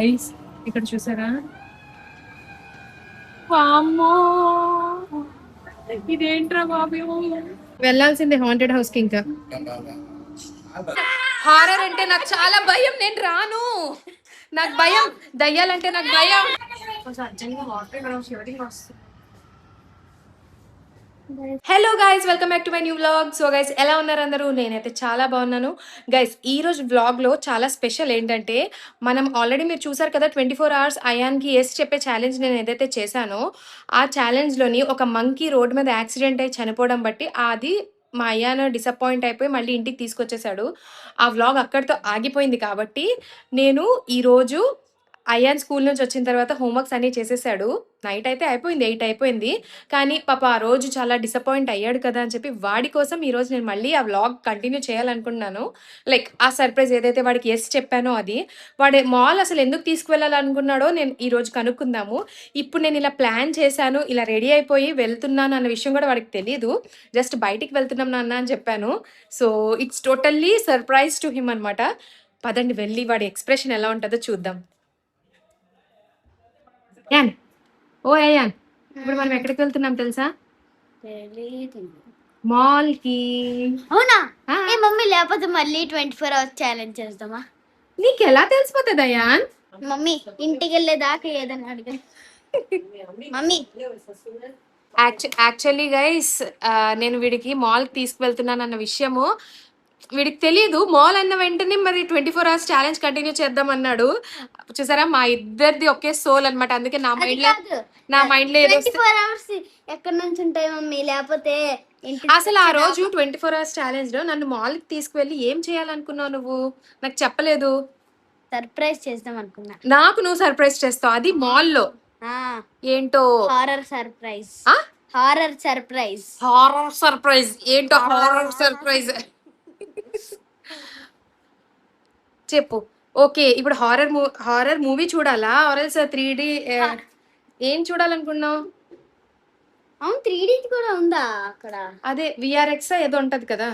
Guys ఇక్కడ చూసారా, వామ్మో ఇదేంట్రా బాబు, వెళ్ళాల్సిందే హాంటెడ్ హౌస్ కి. ఇంకా హారర్ అంటే నాకు చాలా భయం, నేను రాను. నాకు భయం, దయ్యాలంటే నాకు భయం. Hello guys, welcome back to my new vlog. So guys, ఎలా ఉన్నారు అందరూ? నేనైతే చాలా బాగున్నాను గైస్. ఈ రోజు వ్లాగ్లో చాలా స్పెషల్ ఏంటంటే, మనం ఆల్రెడీ మీరు చూసారు కదా 24 hours అయాన్కి ఎస్ చెప్పే ఛాలెంజ్ నేను ఏదైతే చేశానో, ఆ ఛాలెంజ్లోని ఒక మంకీ రోడ్ మీద యాక్సిడెంట్ అయి చనిపోవడం బట్టి అది మా అయ్యాను డిసప్పాయింట్ అయిపోయి మళ్ళీ ఇంటికి తీసుకొచ్చేసాడు. ఆ వ్లాగ్ అక్కడితో ఆగిపోయింది కాబట్టి నేను ఈరోజు అయాన్ స్కూల్ నుంచి వచ్చిన తర్వాత హోంవర్క్స్ అన్నీ చేసేసాడు. నైట్ అయితే అయిపోయింది, 8 అయిపోయింది. కానీ పాప ఆ రోజు చాలా డిసప్పాయింట్ అయ్యాడు కదా అని చెప్పి వాడి కోసం ఈరోజు నేను మళ్ళీ ఆ వ్లాగ్ కంటిన్యూ చేయాలనుకున్నాను. లైక్ ఆ సర్ప్రైజ్ ఏదైతే వాడికి ఎస్ చెప్పానో అది. వాడి మాల్ అసలు ఎందుకు తీసుకువెళ్ళాలనుకున్నాడో నేను ఈరోజు కనుక్కుందాము. ఇప్పుడు నేను ఇలా ప్లాన్ చేశాను, ఇలా రెడీ అయిపోయి వెళ్తున్నాను అన్న విషయం కూడా వాడికి తెలియదు. జస్ట్ బయటికి వెళ్తున్నాం నాన్న అని చెప్పాను. So it's totally surprise to him అనమాట. పదండి వెళ్ళి వాడి ఎక్స్ప్రెషన్ ఎలా ఉంటుందో చూద్దాం. యాన్, ఓ యాన్, ఇప్పుడు మనం ఎక్కడికి వెళ్తున్నాం తెలుసా? మాల్ కి. అవునా? ఏ మమ్మీ, లేకపోతే మళ్ళీ 24 hours ఛాలెంజ్ చేద్దామా? నీకు ఎలా తెలిసిపోతుంది అయాన్? మమ్మీ ఇంటికి వెళ్ళేదాకా ఏదైనా అడిగా. మమ్మీ యాక్చువల్లీ గైస్, నేను వీడికి మాల్కి తీసుకువెళ్తున్నాను అన్న విషయము వీడికి తెలియదు. మాల్ అన్న వెంటనే మరి 24 hours ఛాలెంజ్ కంటిన్యూ చేద్దాం అన్నాడు. చూసారా, మా ఇద్దరిది ఒకే సోల్ అనమాట. అందుకే నా మైండ్ లో ఏదో 24 hours ఎక్కడి నుంచి ఉంటాయి మమ్మీ? లేకపోతే అసలు ఆ రోజు 24 hours ఛాలెంజ్ లో నన్ను మాల్కి తీసుకువెళ్ళి ఏం చేయాలనుకున్నావు నువ్వు? నాకు చెప్పలేదు. సర్ప్రైజ్ చేద్దాం అనుకున్నా. నాకు నువ్వు సర్ప్రైజ్ చేస్తావు, అది మాల్లో. ఏంటో horror surprise. Horror surprise. Horror surprise ఏంటో? హారర్ సర్ప్రైజ్ చెప్పు. ఓకే, ఇప్పుడు హారర్ మూవీ చూడాలా? ఆర్ఎల్స్ 3D ఏం చూడాలనుకున్నావు? అవును, 3D కూడా ఉందా అక్కడ? అదే VRX ఏదో ఉంటది కదా,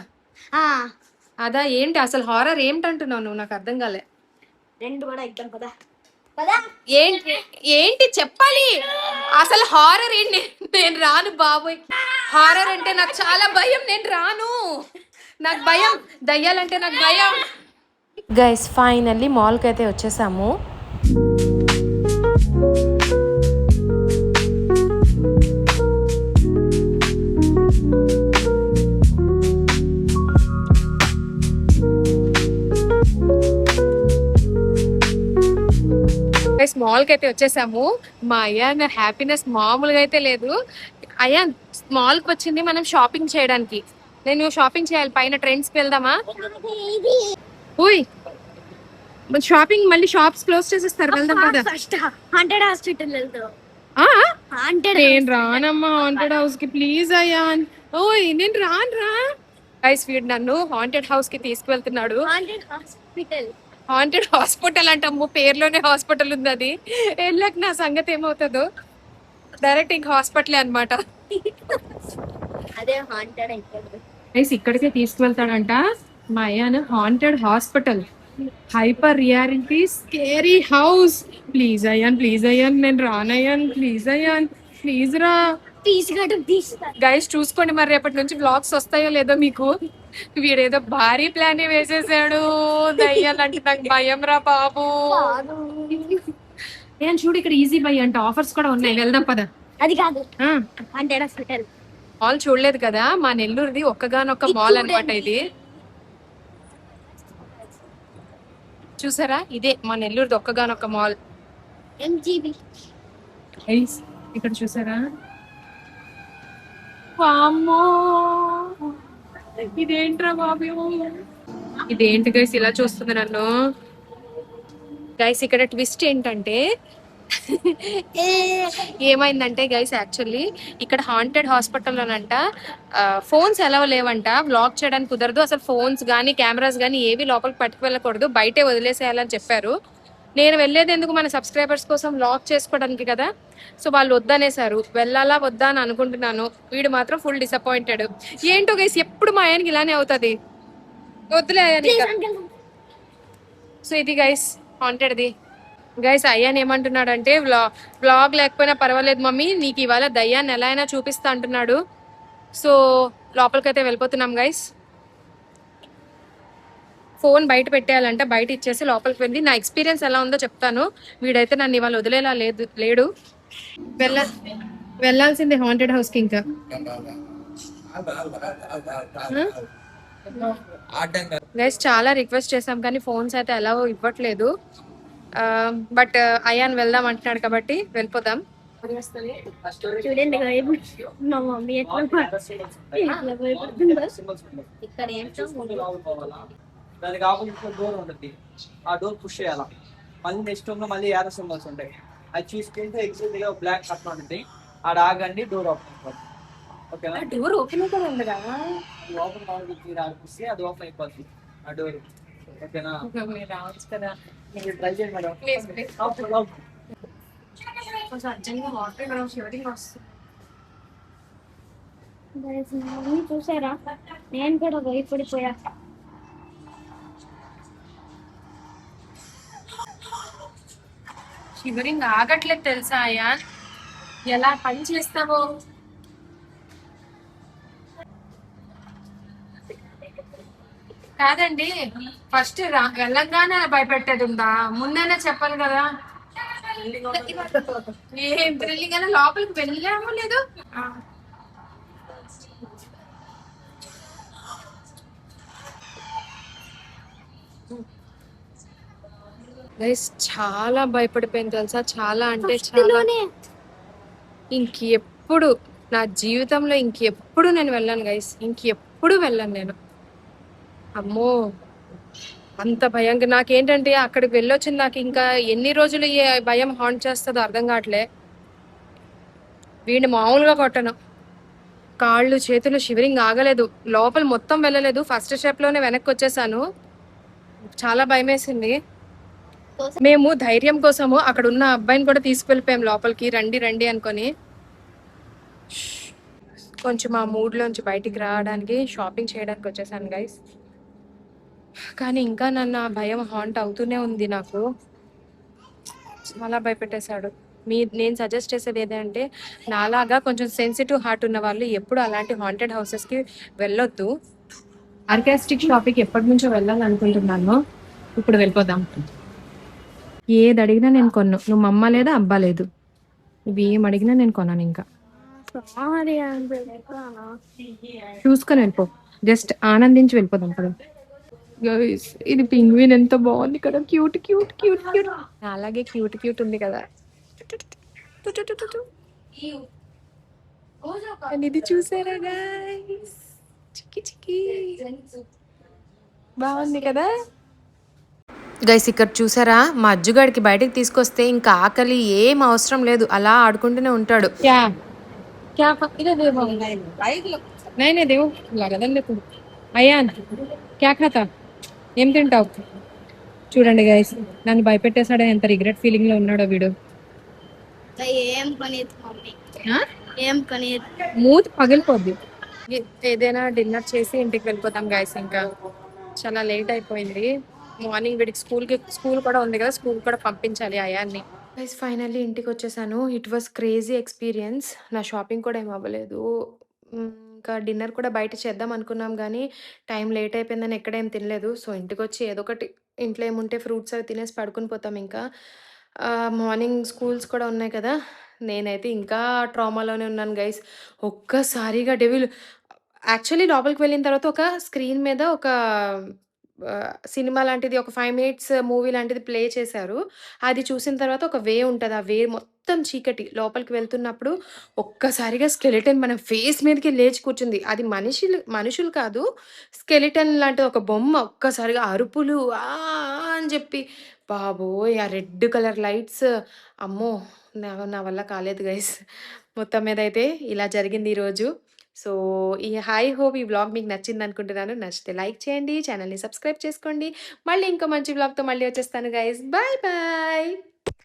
అదా? ఏంటి అసలు హారర్ ఏంటంటున్నావు నువ్వు? నాకు అర్థం కాలే. రెండు కూడా ఇద్దాం కదా. ఏంటి చెప్పాలి అసలు? హారర్ ఏంటి? నేను రాను బాబోయ్. హారర్ అంటే నాకు చాలా భయం, నేను రాను. నాకు భయం, దయ్యాలంటే నాకు భయం. గైస్, ఫైనల్లీ మాల్కి అయితే వచ్చేసాము. మాల్కి అయితే వచ్చేసాము. మా అయ్యాన్ హ్యాపీనెస్ మామూలుగా అయితే లేదు. అయ్యాన్, మాల్కి వచ్చింది మనం షాపింగ్ చేయడానికి. నేను షాపింగ్ చేయాలి, పైన ట్రెండ్స్కి వెళ్దామా? ఓయ్, షాపింగ్ మళ్ళీ షాప్స్ క్లోజ్ చేసేస్తారు, వెళ్దాం కదా. హాంటెడ్ హాస్పిటల్ వెళ్దాం. నేను రానమ్మా హాంటెడ్ హౌస్ కి, ప్లీజ్ అయ్యాన్. ఓయ్, నేను రాను. గైస్, వీడు నన్ను హాంటెడ్ హౌస్ కి తీసుకువెళ్తున్నాడు. హాంటెడ్ హాస్పిటల్ అంటమ్మో, పేర్లోనే హాస్పిటల్ ఉంది. అది వెళ్ళాక నా సంగతి ఏమవుతుందో. డైరెక్ట్ ఇంక హాస్పిటలే అనమాట. అదే హాంటెడ్ అయిపోయింది. ఇక్కడికే తీసుకువెళ్తాడంట మా అయ్యాను. Haunted hospital, hyper reality scary house. Please Ayyan, నేను రానయ్యాన్. ప్లీజ్ అయ్యాన్, ప్లీజ్ రా. గైస్ చూసుకోండి మరి, రేపటి నుంచి వ్లాగ్స్ వస్తాయో లేదో మీకు. వీడేదో భారీ ప్లాన్ వేసేసాడు. దయ్యాలంటే నాకు భయం రా బాబు. నేను చూడు, ఇక్కడ ఈజీ బై అంటే ఆఫర్స్ కూడా ఉన్నాయి, వెళ్దాం పద. అది కాదు, హాంటెడ్ హాస్పిటల్ మాల్ చూడలేదు కదా, మా నెల్లూరుది ఒక్కగానొక్క మాల్ అనమాట ఇది. చూసారా, ఇదే మా నెల్లూరుది ఒక్కగానొక్క మాల్. ఇక్కడ చూసారా, వామ్మో ఇదేంట్రా బాబు, ఇదేంటి గైస్ ఇలా చూస్తుంది నన్ను? గైస్, ఇక్కడ ట్విస్ట్ ఏంటంటే ఏమైందంటే గైస్, యాక్చువల్లీ ఇక్కడ హాంటెడ్ హాస్పిటల్లోనంట ఫోన్స్ ఎలా లేవంట, వ్లాగ్ చేయడానికి కుదరదు. అసలు ఫోన్స్ కానీ కెమెరాస్ కానీ ఏవి లోపలికి పట్టుకువెళ్ళకూడదు, బయటే వదిలేసేయాలని చెప్పారు. నేను వెళ్ళేది ఎందుకు, మన సబ్స్క్రైబర్స్ కోసం వ్లాగ్ చేసుకోవడానికి కదా. సో వాళ్ళు వద్దనేసారు. వెళ్ళాలా వద్దా అని అనుకుంటున్నాను. వీడు మాత్రం ఫుల్ డిసప్పాయింటెడ్. ఏంటో గైస్, ఎప్పుడు మా ఆయనకి ఇలానే అవుతుంది. వద్దులే. సో ఇది గైస్ హాంటెడ్ది. గైస్ అయ్యాన్ ఏమంటున్నాడంటే వ్లాగ్ లేకపోయినా పర్వాలేదు మమ్మీ, నీకు ఇవాళ దయ్యాన్ని ఎలా అయినా చూపిస్తా అంటున్నాడు. సో లోపలికైతే వెళ్ళిపోతున్నాం గైస్. ఫోన్ బయట పెట్టేయాలంటే బయట ఇచ్చేసి లోపలికి వెళ్ళి నా ఎక్స్పీరియన్స్ ఎలా ఉందో చెప్తాను. వీడైతే నన్ను ఇవాళ వదిలేలా లేడు. వెళ్ళ వెళ్ళాల్సిందే హాంటెడ్ హౌస్ కి ఇంకా. గైస్ చాలా రిక్వెస్ట్ చేసాం కానీ ఫోన్స్ అయితే ఎలా ఇవ్వట్లేదు. బట్ అయాన్ వెళ్దాం అంటున్నాడు కాబట్టి వెళ్ళిపోదాం. చూడండి మా మమ్మీ ఎట్లా భయపడుతుందో. ఇక్కడ ఏంటో దానికి ఆపోజిట్ డోర్ ఉంటుంది, ఆ డోర్ పుష్ చేయాలా. మళ్ళీ నెక్స్ట్ రూమ్ లో మళ్ళీ ఏరో సింబల్స్ ఉంటాయి, అది చూసుకుంటే ఎగ్జిట్ గా బ్లాక్ కట్ ఉంటుంది. ఆడ ఆగండి, డోర్ ఓపెన్ అయిపోతుంది. ఓకేనా? డోర్ ఓపెన్ అవుతుంది కదా, ఓపెన్ కావాలి ఆడిపిస్తే అది ఓపెన్ అయిపోతుంది ఆ డోర్. ఓకేనా? రావచ్చు కదా. మీరు ట్రై చేయండి మేడం. మమ్మీ చూసారా, నేను కూడా భయపడిపోయా. షివరింగ్ ఆగట్లేదు తెలుసా అయాన్, ఎలా పని చేస్తావో. కాదండి, ఫస్ట్ వెళ్ళంగానే భయపెట్టేది ఉందా, ముందైనా చెప్పాలి కదా. ఏం థ్రిల్లింగ్ అయినా లోపలికి వెళ్ళామో లేదు. గైస్ చాలా భయపడిపోయింది తెలుసా, చాలా అంటే చాలా. ఇంకెప్పుడు నా జీవితంలో ఇంకెప్పుడు నేను వెళ్ళాను గైస్, ఇంకెప్పుడు వెళ్ళాను నేను. అమ్మో అంత భయంగా నాకేంటంటే అక్కడికి వెళ్ళొచ్చింది, నాకు ఇంకా ఎన్ని రోజులు ఈ భయం హాంట్ చేస్తుందో అర్థం కావట్లే. వీడిని మామూలుగా కొట్టను, కాళ్ళు చేతులు షివరింగ్ ఆగలేదు, లోపల మొత్తం వెళ్ళలేదు. ఫస్ట్ స్టెప్ లోనే వెనక్కి వచ్చేసాను, చాలా భయం వేసింది. మేము ధైర్యం కోసము అక్కడ ఉన్న అబ్బాయిని కూడా తీసుకువెళ్ళిపోయాం లోపలికి, రండి రండి అనుకొని. కొంచెం ఆ మూడ్లోంచి బయటికి రావడానికి షాపింగ్ చేయడానికి వచ్చేసాను గైస్. కానీ ఇంకా నన్ను ఆ భయం హాంట్ అవుతూనే ఉంది, నాకు చాలా భయపెట్టేశాడు. నేను సజెస్ట్ చేసేది ఏదంటే, నాలాగా కొంచెం సెన్సిటివ్ హార్ట్ ఉన్న వాళ్ళు ఎప్పుడు అలాంటి హాంటెడ్ హౌసెస్కి వెళ్ళొద్దు. ఆర్కాస్టిక్ షాపింగ్కి ఎప్పటి నుంచో వెళ్ళాలనుకుంటున్నాను, ఇప్పుడు వెళ్ళిపోదాం. ఏది అడిగినా నేను కొన్ను, నువ్వు అమ్మ లేదా అబ్బా లేదు, ఇవి ఏం అడిగినా నేను కొన్నాను. ఇంకా చూసుకొని వెళ్ళిపో, జస్ట్ ఆనందించి వెళ్ళిపోదాం కదా. ఇది పింగ్విన్ ఎంత బాగుంది కదా, క్యూట్ క్యూట్ క్యూట్ క్యూట్, అలాగే క్యూట్ క్యూట్ ఉంది కదా. ఇది చూసారా గైస్, చిక్కి చిక్కి బాగుంది కదా. గైస్ ఇక్కడ చూసారా, మా అజ్జుగాడికి బయటకు తీసుకొస్తే ఇంకా ఆకలి ఏం అవసరం లేదు, అలా ఆడుకుంటూనే ఉంటాడు. అయాన్ క్యా ఖాతా, ఏం తింటావు? చూడండి గైస్, నన్ను భయపెట్టేశాడో, ఎంత రిగ్రెట్ ఫీలింగ్ లో ఉన్నాడో వీడు. ఏం పనీత్ మమ్మీ, ఏం పనీత్, మూతి పగిలిపోద్ది. ఏదైనా డిన్నర్ చేసి ఇంటికి వెళ్ళిపోతాం గైస్, ఇంకా చాలా లేట్ అయిపోయింది. మార్నింగ్ వీడికి స్కూల్ కూడా ఉంది కదా, స్కూల్ కూడా పంపించాలి అయాన్ని. గైస్ ఫైనల్లీ ఇంటికి వచ్చేసాను. It was crazy experience. నా షాపింగ్ కూడా ఏం అవ్వలేదు. ఇంకా డిన్నర్ కూడా బయట చేద్దాం అనుకున్నాం కానీ టైం లేట్ అయిపోయిందని ఎక్కడేం తినలేదు. సో ఇంటికి వచ్చి ఏదో ఒకటి, ఇంట్లో ఏముంటే ఫ్రూట్స్ అవి తినేసి పడుకుని పోతాం. ఇంకా మార్నింగ్ స్కూల్స్ కూడా ఉన్నాయి కదా. నేనైతే ఇంకా ట్రామాలోనే ఉన్నాను గైస్. ఒక్కసారిగా డెవిల్ యాక్చువల్లీ లోపలికి వెళ్ళిన తర్వాత ఒక స్క్రీన్ మీద ఒక సినిమా లాంటిది, ఒక 5 మినిట్స్ మూవీ లాంటిది ప్లే చేశారు. అది చూసిన తర్వాత ఒక వే ఉంటది, ఆ వే మొత్తం చీకటి. లోపలికి వెళ్తున్నప్పుడు ఒక్కసారిగా స్కెలిటన్ మన ఫేస్ మీదకి లేచి కూర్చుంది. అది మనుషులు కాదు, స్కెలిటన్ లాంటి ఒక బొమ్మ. ఒక్కసారిగా అరుపులు అని చెప్పి, బాబోయ్ ఆ రెడ్ కలర్ లైట్స్, అమ్మో నా వల్ల కాలేదు గైస్. మొత్తం మీద అయితే ఇలా జరిగింది ఈరోజు. సో హోప్ ఈ వ్లాగ్ మీకు నచ్చింది అనుకుంటున్నాను. నచ్చితే లైక్ చేయండి, ఛానల్ని సబ్స్క్రైబ్ చేసుకోండి. మళ్ళీ ఇంకో మంచి వ్లాగ్తో మళ్ళీ వచ్చేస్తాను గైస్. Bye bye.